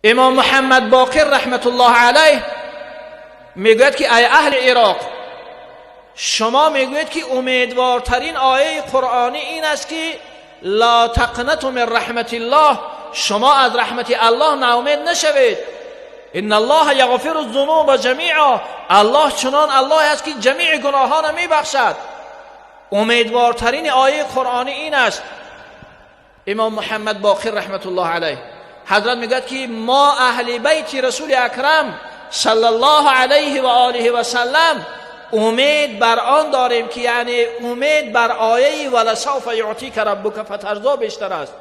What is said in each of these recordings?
امام محمد باقر رحمت الله علیه میگوید که ای اهل عراق، شما میگوید که امیدوارترین آیه قرآنی این است که لا تقنطوا من رحمت الله، شما از رحمت الله ناامید نشوید. ان الله یغفر الذنوب جمیعا، الله چنان الله است که جمیع گناهان میبخشد. امیدوارترین آیه قرآنی این است. امام محمد باقر رحمت الله علیه حضرت میگوید که ما اهل بیت رسول اکرم صلی الله علیه و آله و سلم امید بر آن داریم که یعنی امید بر آیه ولسوف یعطیک ربک فترضی بیشتر است.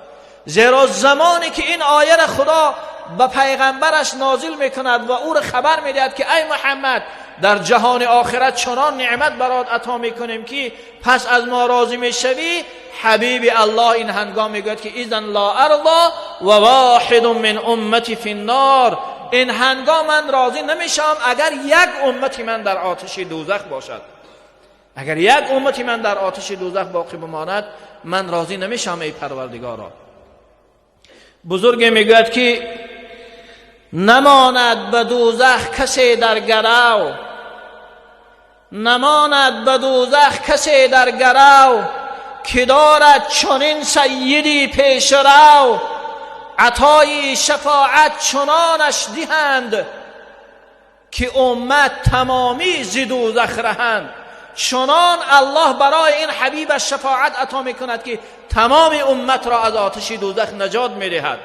زیرا زمانی که این آیه را خدا به پیغمبرش نازل میکند و او را خبر میدهد که ای محمد در جهان آخرت چنان نعمت برات عطا میکنیم که پس از ما راضی میشوی، حبیب الله این هنگام میگوید که اذن لا ارضا و واحد من امتی فی النار، این هنگام من راضی نمیشم اگر یک امتی من در آتش دوزخ باشد. اگر یک امتی من در آتش دوزخ باقی بماند من راضی نمیشم ای پروردگارا. بزرگ میگوید که نماند به دوزخ کسی در گرو، نماند به دوزخ کسی در گرو، که دارد چنین سیدی پیش رو، عطای شفاعت چنانش دهند که امت تمامی ز دوزخ رهند. چنان الله برای این حبیبش شفاعت عطا میکند که تمام امت را از آتش دوزخ نجات میدهد.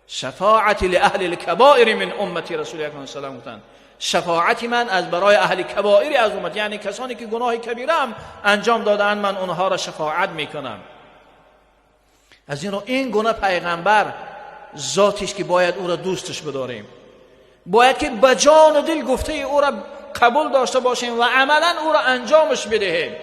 شفاعت لاهل الكبائر من امتی رسول اکرم صلی الله علیه و سلم، شفاعتی من از برای اهل کبائر از امت، یعنی کسانی که گناه کبیره هم انجام دادن، من اونها را شفاعت میکنم. از این رو این گونه پیغمبر ذاتیش که باید او را دوستش بداریم، باید که به جان و دل گفته او را قبول داشته باشیم و عملا او را انجامش بدهیم.